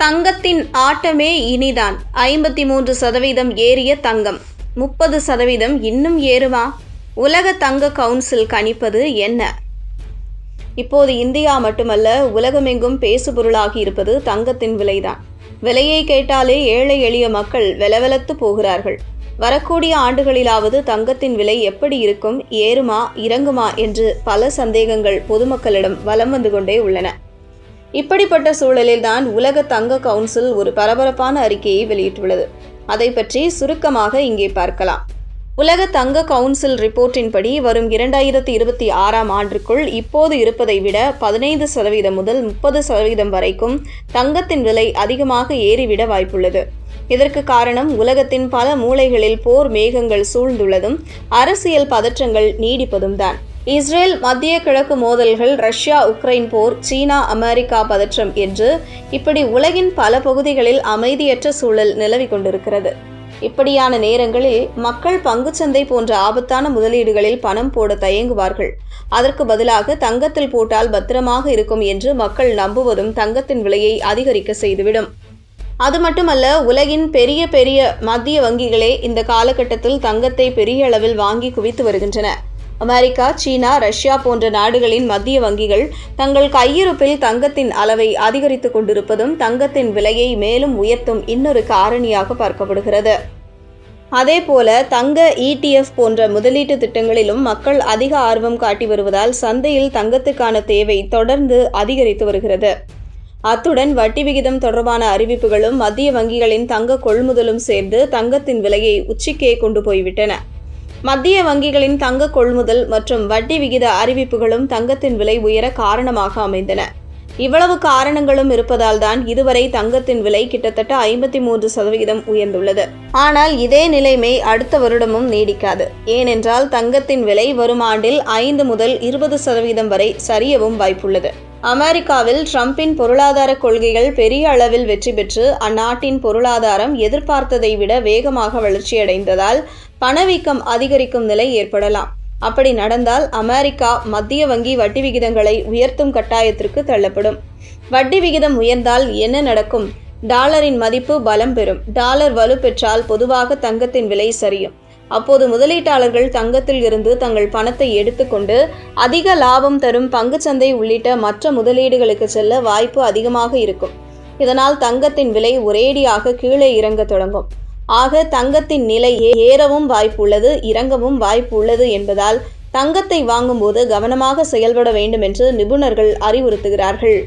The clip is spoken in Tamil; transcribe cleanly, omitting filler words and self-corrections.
தங்கத்தின் ஆட்டமே இனிதான். 53% ஏறிய தங்கம், 30% இன்னும் ஏறுமா? உலக தங்க கவுன்சில் கணிப்பது என்ன? இப்போது இந்தியா மட்டுமல்ல, உலகமெங்கும் பேசுபொருளாகி இருப்பது தங்கத்தின் விலைதான். விலையை கேட்டாலே ஏழை எளிய மக்கள் வெலவெலத்து போகிறார்கள். வரக்கூடிய ஆண்டுகளிலாவது தங்கத்தின் விலை எப்படி இருக்கும், ஏறுமா இறங்குமா என்று பல சந்தேகங்கள் பொதுமக்களிடம் வலம் வந்து கொண்டே உள்ளன. இப்படிப்பட்ட சூழலில்தான் உலக தங்க கவுன்சில் ஒரு பரபரப்பான அறிக்கையை வெளியிட்டுள்ளது. அதை பற்றி சுருக்கமாக இங்கே பார்க்கலாம். உலக தங்க கவுன்சில் ரிப்போர்ட்டின்படி வரும் 2026ஆம் ஆண்டிற்குள் இப்போது இருப்பதை விட 15% முதல் 30% வரைக்கும் தங்கத்தின் விலை அதிகமாக ஏறிவிட வாய்ப்புள்ளது. இதற்கு காரணம் உலகத்தின் பல மூலைகளில் போர் மேகங்கள் சூழ்ந்துள்ளதும் அரசியல் பதற்றங்கள் நீடிப்பதும் தான். இஸ்ரேல் மத்திய கிழக்கு மோதல்கள், ரஷ்யா உக்ரைன் போர், சீனா அமெரிக்கா பதற்றம் என்று இப்படி உலகின் பல பகுதிகளில் அமைதியற்ற சூழல் நிலவி கொண்டிருக்கிறது. இப்படியான நேரங்களில் மக்கள் பங்குச்சந்தை போன்ற ஆபத்தான முதலீடுகளில் பணம் போட தயங்குவார்கள். அதற்கு பதிலாக தங்கத்தில் போட்டால் பத்திரமாக இருக்கும் என்று மக்கள் நம்புவதும் தங்கத்தின் விலையை அதிகரிக்க செய்துவிடும். அது மட்டுமல்ல, உலகின் பெரிய பெரிய மத்திய வங்கிகளே இந்த காலகட்டத்தில் தங்கத்தை பெரிய அளவில் வாங்கி குவித்து வருகின்றன. அமெரிக்கா, சீனா, ரஷ்யா போன்ற நாடுகளின் மத்திய வங்கிகள் தங்கள் கையிருப்பில் தங்கத்தின் அளவை அதிகரித்துக் கொண்டிருப்பதும் தங்கத்தின் விலையை மேலும் உயர்த்தும் இன்னொரு காரணியாக பார்க்கப்படுகிறது. அதேபோல தங்க ETF போன்ற முதலீட்டு திட்டங்களிலும் மக்கள் அதிக ஆர்வம் காட்டி வருவதால் சந்தையில் தங்கத்துக்கான தேவை தொடர்ந்து அதிகரித்து வருகிறது. அத்துடன் வட்டி விகிதம் தொடர்பான அறிவிப்புகளும் மத்திய வங்கிகளின் தங்க கொள்முதலும் சேர்ந்து தங்கத்தின் விலையை உச்சிக்கே கொண்டு போய்விட்டன. மத்திய வங்கிகளின் தங்க கொள்முதல் மற்றும் வட்டி விகித அறிவிப்புகளும் தங்கத்தின் விலை உயர காரணமாக அமைந்தன. இவ்வளவு காரணங்களும் இருப்பதால் தான் இதுவரை தங்கத்தின் விலை கிட்டத்தட்ட 53% உயர்ந்துள்ளது. ஆனால் இதே நிலைமை அடுத்த வருடமும் நீடிக்காது. ஏனென்றால் தங்கத்தின் விலை வரும் ஆண்டில் 5 முதல் 20% வரை சரியவும் வாய்ப்புள்ளது. அமெரிக்காவில் ட்ரம்பின் பொருளாதார கொள்கைகள் பெரிய அளவில் வெற்றி பெற்று அந்நாட்டின் பொருளாதாரம் எதிர்பார்த்ததை விட வேகமாக வளர்ச்சியடைந்ததால் பணவீக்கம் அதிகரிக்கும் நிலை ஏற்படலாம். அப்படி நடந்தால் அமெரிக்கா மத்திய வங்கி வட்டி விகிதங்களை உயர்த்தும் கட்டாயத்திற்கு தள்ளப்படும். வட்டி விகிதம் உயர்ந்தால் என்ன நடக்கும்? டாலரின் மதிப்பு பலம் பெறும். டாலர் வலுப்பெற்றால் பொதுவாக தங்கத்தின் விலை சரியும். அப்போது முதலீட்டாளர்கள் தங்கத்தில் இருந்து தங்கள் பணத்தை எடுத்துக்கொண்டு அதிக லாபம் தரும் பங்குச்சந்தை உள்ளிட்ட மற்ற முதலீடுகளுக்கு செல்ல வாய்ப்பு அதிகமாக இருக்கும். இதனால் தங்கத்தின் விலை ஒரேடியாக கீழே இறங்க தொடங்கும். ஆக தங்கத்தின் நிலை ஏறவும் வாய்ப்புள்ளது, இறங்கவும் வாய்ப்பு உள்ளது என்பதால் தங்கத்தை வாங்கும்போது கவனமாக செயல்பட வேண்டும் என்று நிபுணர்கள் அறிவுறுத்துகிறார்கள்.